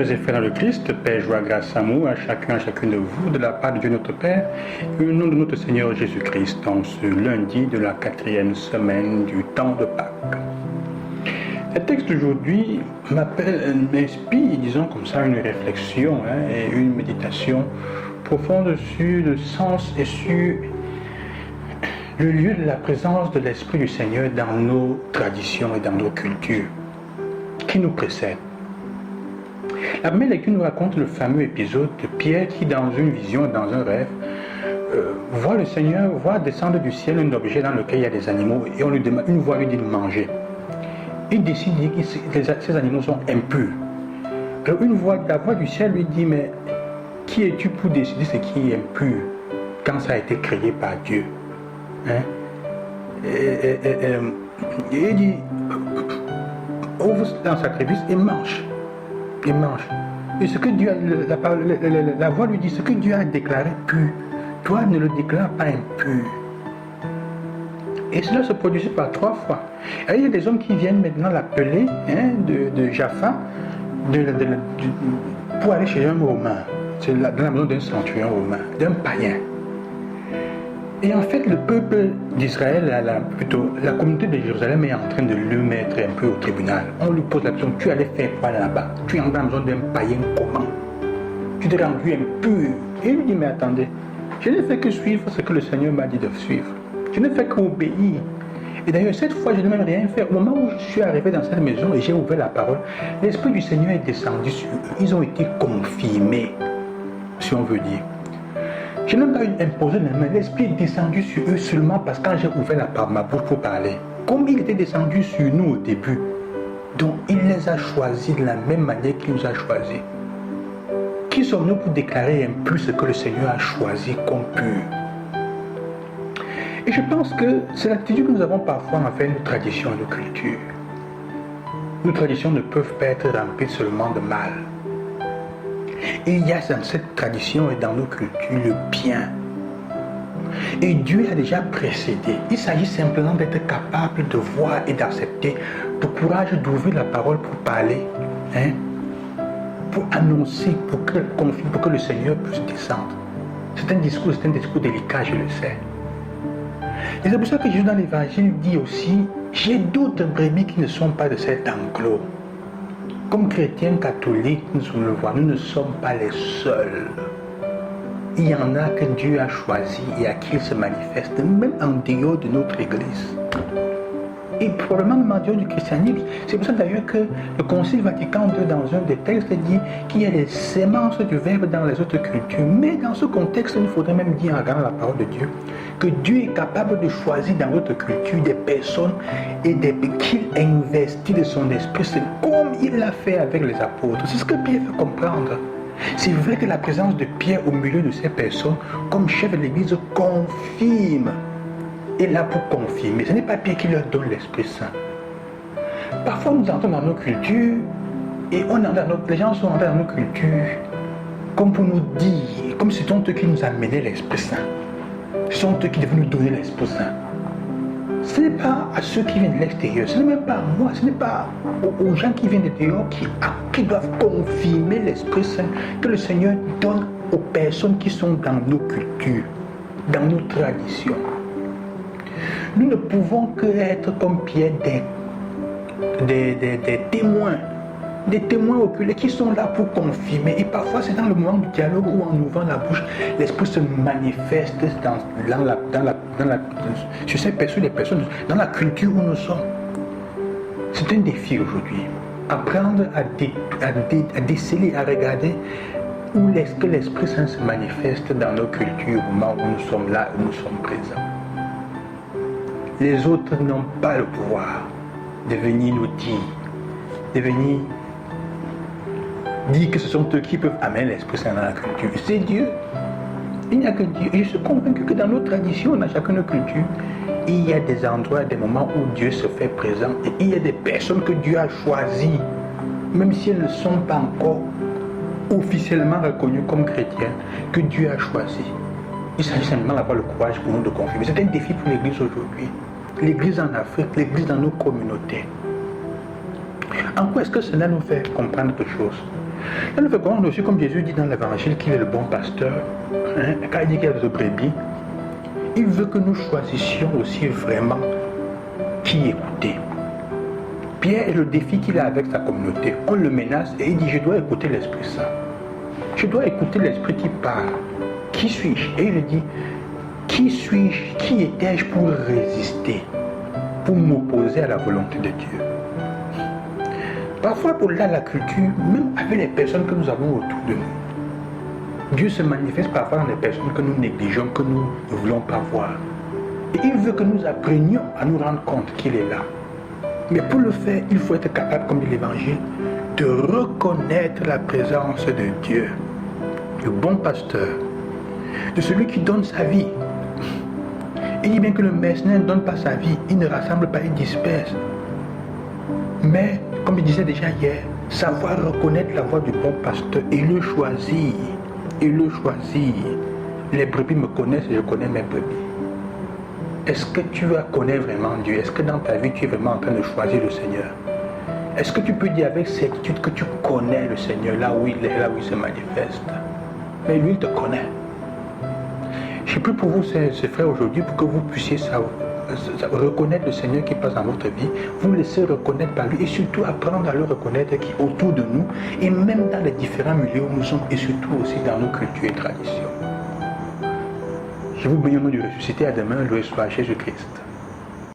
Frères et frères dans le Christ, paix, joie, grâce, amour à chacun, à chacune de vous, de la part de Dieu notre Père, et au nom de notre Seigneur Jésus-Christ, en ce lundi de la 4e semaine du temps de Pâques. Le texte d'aujourd'hui m'inspire, disons comme ça, une réflexion et une méditation profonde sur le sens et sur le lieu de la présence de l'Esprit du Seigneur dans nos traditions et dans nos cultures qui nous précèdent. La première lecture nous raconte le fameux épisode de Pierre qui, dans une vision, dans un rêve, voit le Seigneur, voit descendre du ciel un objet dans lequel il y a des animaux et on lui demande, une voix lui dit de manger. Il décide que ces animaux sont impurs. Alors la voix du ciel lui dit, mais qui es-tu pour décider ce qui est impur quand ça a été créé par Dieu? Et il dit, ouvre dans sa crévice et mange. Et mange. Et ce que Dieu la voix lui dit, ce que Dieu a déclaré pur, toi ne le déclares pas impur. Et cela se produisait par 3 fois. Et il y a des hommes qui viennent maintenant l'appeler de Jaffa pour aller chez un Romain. C'est dans la maison d'un centurion romain, d'un païen. Et en fait, le peuple d'Israël, la communauté de Jérusalem est en train de le mettre un peu au tribunal. On lui pose la question, tu allais faire quoi là-bas? Tu es en maison d'un païen comment? Tu t'es rendu impur. Et il lui dit, mais attendez, je n'ai fait que suivre ce que le Seigneur m'a dit de suivre. Je n'ai fait qu'obéir. Et d'ailleurs, cette fois, je n'ai même rien fait. Au moment où je suis arrivé dans cette maison et j'ai ouvert la parole, l'Esprit du Seigneur est descendu sur eux. Ils ont été confirmés, si on veut dire. Je n'ai pas imposé la main. L'Esprit est descendu sur eux seulement parce que quand j'ai ouvert ma bouche pour parler. Comme il était descendu sur nous au début, donc il les a choisis de la même manière qu'il nous a choisis. Qui sommes-nous pour déclarer impur ce que le Seigneur a choisi comme pur? Et je pense que c'est l'attitude que nous avons parfois envers nos traditions et nos cultures. Nos traditions ne peuvent pas être remplies seulement de mal. Et il y a dans cette tradition et dans nos cultures le bien. Et Dieu a déjà précédé. Il s'agit simplement d'être capable de voir et d'accepter, le courage d'ouvrir la parole pour parler, pour annoncer, pour que le Seigneur puisse descendre. C'est un discours délicat, je le sais. Et c'est pour ça que Jésus dans l'évangile dit aussi, j'ai d'autres brebis qui ne sont pas de cet enclos. Comme chrétiens catholiques, nous ne sommes pas les seuls. Il y en a que Dieu a choisi et à qui il se manifeste, même en dehors de notre Église. Et probablement en dehors du christianisme. C'est pour ça d'ailleurs que le Concile Vatican II, dans un des textes, dit qu'il y a des sémences du Verbe dans les autres cultures. Mais dans ce contexte, il faudrait même dire en regardant la parole de Dieu que Dieu est capable de choisir dans notre culture des personnes et qu'il investit de son esprit. C'est comme il l'a fait avec les apôtres. C'est ce que Pierre veut comprendre. C'est vrai que la présence de Pierre au milieu de ces personnes, comme chef de l'Église, confirme. Et là pour confirmer, ce n'est pas Pierre qui leur donne l'Esprit Saint. Parfois nous entrons dans nos cultures et les gens sont entrés dans nos cultures comme pour nous dire, comme si c'était eux qui nous amenaient l'Esprit Saint. Ce sont eux qui devaient nous donner l'Esprit Saint. Ce n'est pas à ceux qui viennent de l'extérieur, ce n'est même pas à moi, ce n'est pas aux gens qui viennent de dehors qui doivent confirmer l'Esprit Saint que le Seigneur donne aux personnes qui sont dans nos cultures, dans nos traditions. Nous ne pouvons que être comme Pierre des témoins oculaires qui sont là pour confirmer. Et parfois c'est dans le moment du dialogue où en ouvrant la bouche, l'Esprit se manifeste sur ces personnes, dans la culture où nous sommes. C'est un défi aujourd'hui. Apprendre à déceler, à regarder où est-ce que l'Esprit Saint se manifeste dans nos cultures au moment où nous sommes là, où nous sommes présents. Les autres n'ont pas le pouvoir de venir nous dire, dire que ce sont eux qui peuvent amener l'Esprit Saint dans la culture. C'est Dieu. Il n'y a que Dieu. Et je suis convaincu que dans nos traditions, dans chacune de nos cultures, il y a des endroits, des moments où Dieu se fait présent. Et il y a des personnes que Dieu a choisies, même si elles ne sont pas encore officiellement reconnues comme chrétiennes, que Dieu a choisies. Il s'agit simplement d'avoir le courage pour nous de confirmer. C'est un défi pour l'Église aujourd'hui. L'Église en Afrique, l'Église dans nos communautés. En quoi est-ce que cela nous fait comprendre quelque chose? Là, nous faisons aussi, comme Jésus dit dans l'évangile, qu'il est le bon pasteur. Quand il dit qu'il y a des brebis, il veut que nous choisissions aussi vraiment qui écouter. Pierre, le défi qu'il a avec sa communauté, on le menace et il dit, je dois écouter l'Esprit Saint. Je dois écouter l'Esprit qui parle. Qui suis-je? Et il dit, qui suis-je? Qui étais-je pour résister, pour m'opposer à la volonté de Dieu? Parfois, pour la culture, même avec les personnes que nous avons autour de nous, Dieu se manifeste parfois dans les personnes que nous négligeons, que nous ne voulons pas voir. Et il veut que nous apprenions à nous rendre compte qu'il est là. Mais pour le faire, il faut être capable, comme dit l'Évangile, de reconnaître la présence de Dieu, le bon pasteur, de celui qui donne sa vie. Il dit bien que le mercenaire ne donne pas sa vie, il ne rassemble pas, il disperse. Mais, comme il disait déjà hier, savoir reconnaître la voix du bon pasteur et le choisir. Et le choisir. Les brebis me connaissent et je connais mes brebis. Est-ce que tu connais vraiment Dieu? Est-ce que dans ta vie tu es vraiment en train de choisir le Seigneur? Est-ce que tu peux dire avec certitude que tu connais le Seigneur là où il est, là où il se manifeste? Mais lui, il te connaît. Je prie pour vous, ces frères, aujourd'hui, pour que vous puissiez reconnaître le Seigneur qui passe dans votre vie, vous laisser reconnaître par lui et surtout apprendre à le reconnaître qui est autour de nous et même dans les différents milieux où nous sommes et surtout aussi dans nos cultures et traditions. Je vous bénis au nom du ressuscité. À demain, loué soit Jésus-Christ.